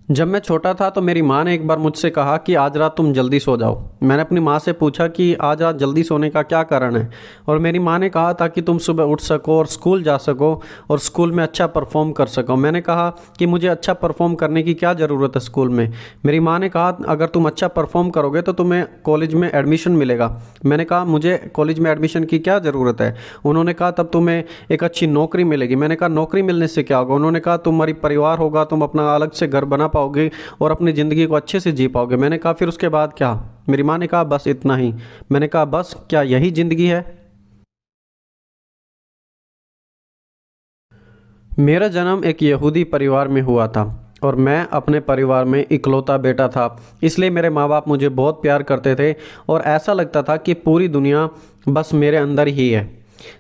जब मैं छोटा था तो मेरी माँ ने एक बार मुझसे कहा कि आज रात तुम जल्दी सो जाओ। मैंने अपनी माँ से पूछा कि आज रात जल्दी सोने का क्या कारण है, और मेरी माँ ने कहा ताकि तुम सुबह उठ सको और स्कूल जा सको और स्कूल में अच्छा परफॉर्म कर सको। मैंने कहा कि मुझे अच्छा परफॉर्म करने की क्या ज़रूरत है स्कूल में। मेरी माँ ने कहा अगर तुम अच्छा परफॉर्म करोगे तो तुम्हें कॉलेज में एडमिशन मिलेगा। मैंने कहा मुझे कॉलेज में एडमिशन की क्या ज़रूरत है। उन्होंने कहा तब तुम्हें एक अच्छी नौकरी मिलेगी। मैंने कहा नौकरी मिलने से क्या होगा। उन्होंने कहा तुम्हारी परिवार होगा, तुम अपना अलग से घर बना पाओगे और अपनी ज़िंदगी को अच्छे से जी पाओगे। मैंने कहा फिर उसके बाद क्या। मेरी माँ ने कहा बस इतना ही। मैंने कहा बस क्या यही ज़िंदगी है। मेरा जन्म एक यहूदी परिवार में हुआ था और मैं अपने परिवार में इकलौता बेटा था। इसलिए मेरे माँ बाप मुझे बहुत प्यार करते थे और ऐसा लगता था कि पूरी दुनिया बस मेरे अंदर ही है।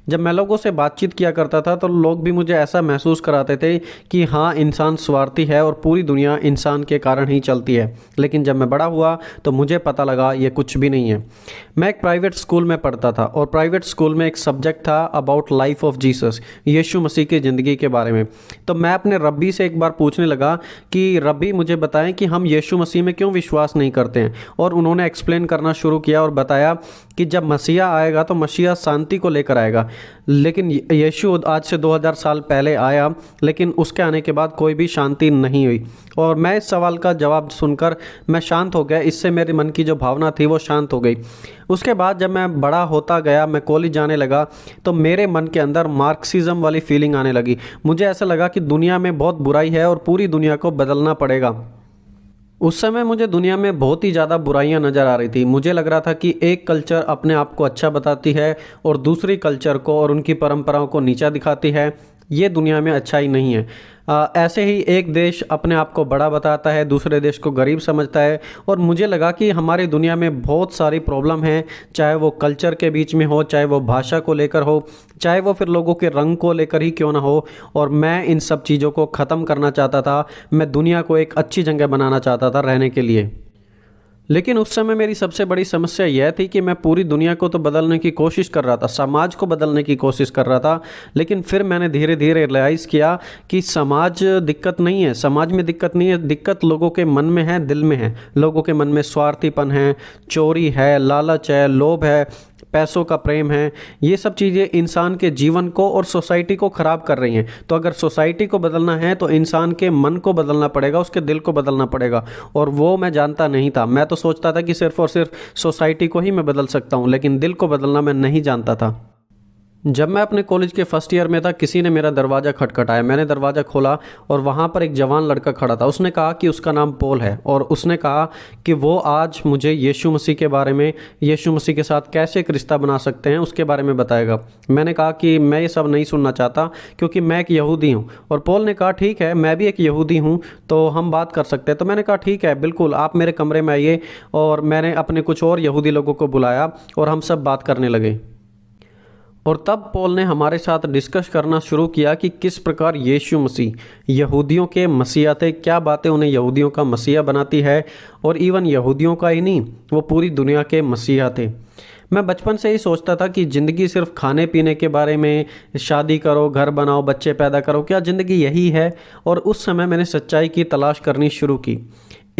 जब मैं लोगों से बातचीत किया करता था तो लोग भी मुझे ऐसा महसूस कराते थे कि हाँ, इंसान स्वार्थी है और पूरी दुनिया इंसान के कारण ही चलती है। लेकिन जब मैं बड़ा हुआ तो मुझे पता लगा ये कुछ भी नहीं है। मैं एक प्राइवेट स्कूल में पढ़ता था और प्राइवेट स्कूल में एक सब्जेक्ट था अबाउट लाइफ ऑफ जीसस, यीशु मसीह की ज़िंदगी के बारे में। तो मैं अपने रब्बी से एक बार पूछने लगा कि रब्बी मुझे बताएं कि हम यीशु मसीह में क्यों विश्वास नहीं करते हैं। और उन्होंने एक्सप्लेन करना शुरू किया और बताया कि जब मसीहा आएगा तो मसीहा शांति को लेकर आएगा। लेकिन यीशु आज से 2000 साल पहले आया, लेकिन उसके आने के बाद कोई भी शांति नहीं हुई। और मैं इस सवाल का जवाब सुनकर मैं शांत हो गया। इससे मेरे मन की जो भावना थी वो शांत हो गई। उसके बाद जब मैं बड़ा होता गया, मैं कॉलेज जाने लगा, तो मेरे मन के अंदर मार्क्सिज्म वाली फीलिंग आने लगी। मुझे ऐसा लगा कि दुनिया में बहुत बुराई है और पूरी दुनिया को बदलना पड़ेगा। उस समय मुझे दुनिया में बहुत ही ज़्यादा बुराइयां नज़र आ रही थी। मुझे लग रहा था कि एक कल्चर अपने आप को अच्छा बताती है और दूसरी कल्चर को और उनकी परंपराओं को नीचा दिखाती है। ये दुनिया में अच्छा ही नहीं है। ऐसे ही एक देश अपने आप को बड़ा बताता है, दूसरे देश को गरीब समझता है। और मुझे लगा कि हमारी दुनिया में बहुत सारी प्रॉब्लम हैं, चाहे वो कल्चर के बीच में हो, चाहे वो भाषा को लेकर हो, चाहे वो फिर लोगों के रंग को लेकर ही क्यों ना हो। और मैं इन सब चीज़ों को ख़त्म करना चाहता था। मैं दुनिया को एक अच्छी जगह बनाना चाहता था रहने के लिए। लेकिन उस समय मेरी सबसे बड़ी समस्या यह थी कि मैं पूरी दुनिया को तो बदलने की कोशिश कर रहा था, समाज को बदलने की कोशिश कर रहा था। लेकिन फिर मैंने धीरे धीरे रियलाइज़ किया कि समाज दिक्कत नहीं है, समाज में दिक्कत नहीं है, दिक्कत लोगों के मन में है, दिल में है। लोगों के मन में स्वार्थीपन है, चोरी है, लालच है, लोभ है, पैसों का प्रेम है। ये सब चीज़ें इंसान के जीवन को और सोसाइटी को ख़राब कर रही हैं। तो अगर सोसाइटी को बदलना है तो इंसान के मन को बदलना पड़ेगा, उसके दिल को बदलना पड़ेगा। और वो मैं जानता नहीं था। मैं तो सोचता था कि सिर्फ़ और सिर्फ सोसाइटी को ही मैं बदल सकता हूँ, लेकिन दिल को बदलना मैं नहीं जानता था। जब मैं अपने कॉलेज के फर्स्ट ईयर में था, किसी ने मेरा दरवाज़ा खटखटाया। मैंने दरवाज़ा खोला और वहाँ पर एक जवान लड़का खड़ा था। उसने कहा कि उसका नाम पॉल है और उसने कहा कि वो आज मुझे यीशु मसीह के बारे में, यीशु मसीह के साथ कैसे एक रिश्ता बना सकते हैं उसके बारे में बताएगा। मैंने कहा कि मैं ये सब नहीं सुनना चाहता क्योंकि मैं एक यहूदी हूँ। और पॉल ने कहा ठीक है, मैं भी एक यहूदी हूँ, तो हम बात कर सकते हैं। तो मैंने कहा ठीक है, बिल्कुल, आप मेरे कमरे में आइए। और मैंने अपने कुछ और यहूदी लोगों को बुलाया और हम सब बात करने लगे। और तब पॉल ने हमारे साथ डिस्कस करना शुरू किया कि किस प्रकार यीशु मसीह यहूदियों के मसीहा थे, क्या बातें उन्हें यहूदियों का मसीहा बनाती है। और इवन यहूदियों का ही नहीं, वो पूरी दुनिया के मसीहा थे। मैं बचपन से ही सोचता था कि ज़िंदगी सिर्फ खाने पीने के बारे में, शादी करो, घर बनाओ, बच्चे पैदा करो, क्या ज़िंदगी यही है। और उस समय मैंने सच्चाई की तलाश करनी शुरू की।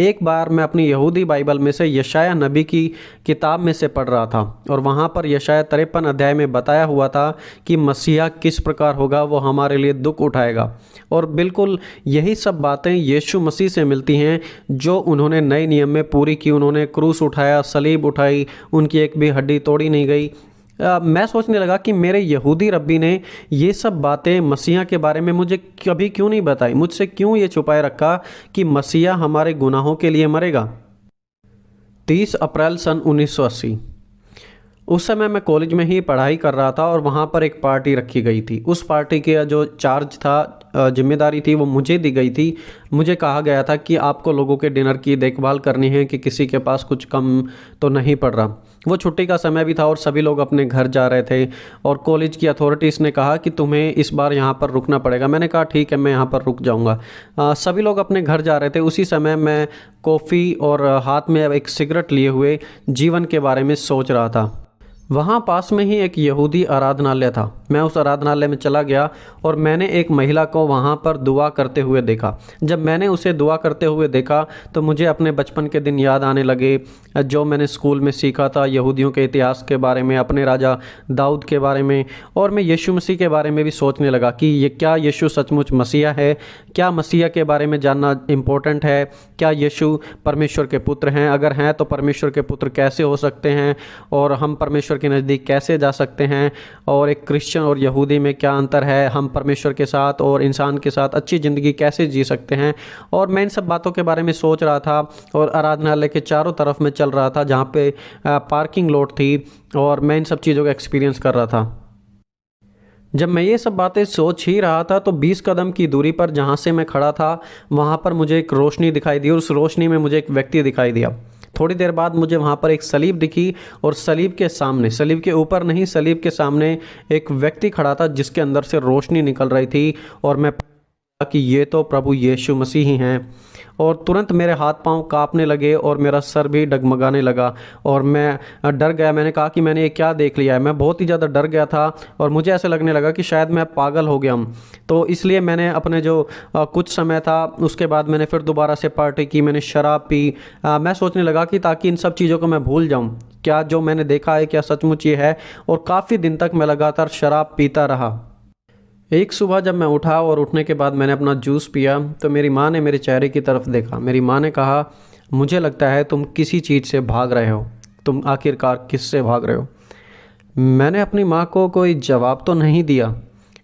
एक बार मैं अपनी यहूदी बाइबल में से यशायाह नबी की किताब में से पढ़ रहा था और वहाँ पर यशायाह 53 अध्याय में बताया हुआ था कि मसीहा किस प्रकार होगा, वो हमारे लिए दुख उठाएगा। और बिल्कुल यही सब बातें यीशु मसीह से मिलती हैं जो उन्होंने नए नियम में पूरी की। उन्होंने क्रूस उठाया, सलीब उठाई, उनकी एक भी हड्डी तोड़ी नहीं गई। मैं सोचने लगा कि मेरे यहूदी रब्बी ने ये सब बातें मसीहा के बारे में मुझे कभी क्यों नहीं बताई, मुझसे क्यों ये छुपाए रखा कि मसीहा हमारे गुनाहों के लिए मरेगा। 30 अप्रैल सन 1980, उस समय मैं कॉलेज में ही पढ़ाई कर रहा था और वहाँ पर एक पार्टी रखी गई थी। उस पार्टी के जो चार्ज था, जिम्मेदारी थी, वो मुझे दी गई थी। मुझे कहा गया था कि आपको लोगों के डिनर की देखभाल करनी है कि किसी के पास कुछ कम तो नहीं पड़ रहा। वो छुट्टी का समय भी था और सभी लोग अपने घर जा रहे थे। और कॉलेज की अथॉरिटीज़ ने कहा कि तुम्हें इस बार यहाँ पर रुकना पड़ेगा। मैंने कहा ठीक है, मैं यहाँ पर रुक जाऊँगा। सभी लोग अपने घर जा रहे थे। उसी समय मैं कॉफ़ी और हाथ में एक सिगरेट लिए हुए जीवन के बारे में सोच रहा था। वहाँ पास में ही एक यहूदी आराधनालय था। मैं उस आराधनालय में चला गया और मैंने एक महिला को वहाँ पर दुआ करते हुए देखा। जब मैंने उसे दुआ करते हुए देखा तो मुझे अपने बचपन के दिन याद आने लगे, जो मैंने स्कूल में सीखा था यहूदियों के इतिहास के बारे में, अपने राजा दाऊद के बारे में, और मैं यीशु मसीह के बारे में भी सोचने लगा कि ये क्या यीशु सचमुच मसीहा है, क्या मसीहा के बारे में जानना इम्पोर्टेंट है, क्या यीशु परमेश्वर के पुत्र हैं, अगर हैं तो परमेश्वर के पुत्र कैसे हो सकते हैं, और हम परमेश्वर के नज़दीक कैसे जा सकते हैं, और एक क्रिश्चियन और यहूदी में क्या अंतर है, हम परमेश्वर के साथ और इंसान के साथ अच्छी ज़िंदगी कैसे जी सकते हैं। और मैं इन सब बातों के बारे में सोच रहा था और आराधनालय के चारों तरफ में चल रहा था जहाँ पे पार्किंग लॉट थी, और मैं इन सब चीज़ों का एक्सपीरियंस कर रहा था। जब मैं ये सब बातें सोच ही रहा था तो 20 कदम की दूरी पर जहाँ से मैं खड़ा था वहाँ पर मुझे एक रोशनी दिखाई दी, और उस रोशनी में मुझे एक व्यक्ति दिखाई दिया। थोड़ी देर बाद मुझे वहाँ पर एक सलीब दिखी, और सलीब के सामने, सलीब के ऊपर नहीं, सलीब के सामने एक व्यक्ति खड़ा था जिसके अंदर से रोशनी निकल रही थी, और मैं कि ये तो प्रभु यीशु मसीह ही हैं। और तुरंत मेरे हाथ पांव कांपने लगे और मेरा सर भी डगमगाने लगा, और मैं डर गया। मैंने कहा कि मैंने ये क्या देख लिया है। मैं बहुत ही ज़्यादा डर गया था और मुझे ऐसे लगने लगा कि शायद मैं पागल हो गया हूँ। तो इसलिए मैंने अपने जो कुछ समय था उसके बाद मैंने फिर दोबारा से पार्टी की, मैंने शराब पी। मैं सोचने लगा कि ताकि इन सब चीज़ों को मैं भूल जाऊँ, क्या जो मैंने देखा है क्या सचमुच ये है। और काफ़ी दिन तक मैं लगातार शराब पीता रहा। एक सुबह जब मैं उठा और उठने के बाद मैंने अपना जूस पिया तो मेरी माँ ने मेरे चेहरे की तरफ देखा। मेरी माँ ने कहा, मुझे लगता है तुम किसी चीज़ से भाग रहे हो, तुम आखिरकार किससे भाग रहे हो। मैंने अपनी माँ को कोई जवाब तो नहीं दिया,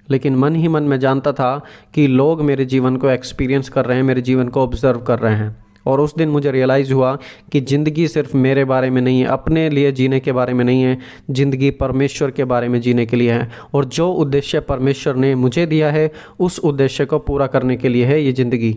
लेकिन मन ही मन में जानता था कि लोग मेरे जीवन को एक्सपीरियंस कर रहे हैं, मेरे जीवन को ऑब्ज़र्व कर रहे हैं। और उस दिन मुझे रियलाइज़ हुआ कि ज़िंदगी सिर्फ मेरे बारे में नहीं है, अपने लिए जीने के बारे में नहीं है, ज़िंदगी परमेश्वर के बारे में जीने के लिए है। और जो उद्देश्य परमेश्वर ने मुझे दिया है उस उद्देश्य को पूरा करने के लिए है ये ज़िंदगी।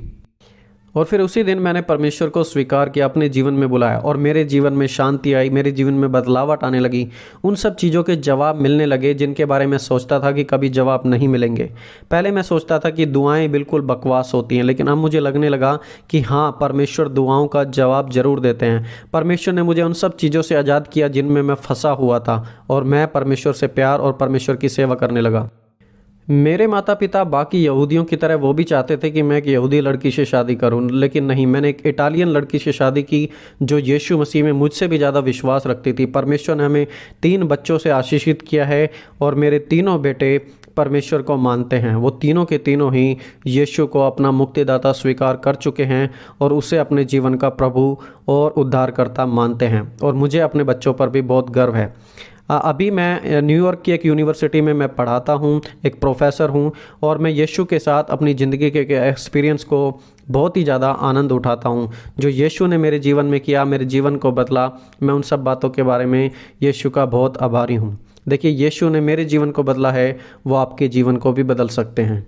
और फिर उसी दिन मैंने परमेश्वर को स्वीकार किया, अपने जीवन में बुलाया, और मेरे जीवन में शांति आई, मेरे जीवन में बदलावट आने लगी। उन सब चीज़ों के जवाब मिलने लगे जिनके बारे में सोचता था कि कभी जवाब नहीं मिलेंगे। पहले मैं सोचता था कि दुआएं बिल्कुल बकवास होती हैं, लेकिन अब मुझे लगने लगा कि हाँ, परमेश्वर दुआओं का जवाब ज़रूर देते हैं। परमेश्वर ने मुझे उन सब चीज़ों से आज़ाद किया जिनमें मैं फंसा हुआ था, और मैं परमेश्वर से प्यार और परमेश्वर की सेवा करने लगा। मेरे माता पिता बाकी यहूदियों की तरह वो भी चाहते थे कि मैं एक यहूदी लड़की से शादी करूं, लेकिन नहीं, मैंने एक इटालियन लड़की से शादी की जो यीशु मसीह में मुझसे भी ज़्यादा विश्वास रखती थी। परमेश्वर ने हमें 3 बच्चों से आशीषित किया है, और मेरे तीनों बेटे परमेश्वर को मानते हैं। वो तीनों के तीनों ही यीशु को अपना मुक्तिदाता स्वीकार कर चुके हैं और उसे अपने जीवन का प्रभु और उद्धारकर्ता मानते हैं, और मुझे अपने बच्चों पर भी बहुत गर्व है। अभी मैं न्यूयॉर्क की एक यूनिवर्सिटी में मैं पढ़ाता हूँ, एक प्रोफेसर हूँ, और मैं यीशु के साथ अपनी ज़िंदगी के एक्सपीरियंस को बहुत ही ज़्यादा आनंद उठाता हूँ। जो यीशु ने मेरे जीवन में किया, मेरे जीवन को बदला, मैं उन सब बातों के बारे में यीशु का बहुत आभारी हूँ। देखिए, यीशु ने मेरे जीवन को बदला है, वो आपके जीवन को भी बदल सकते हैं।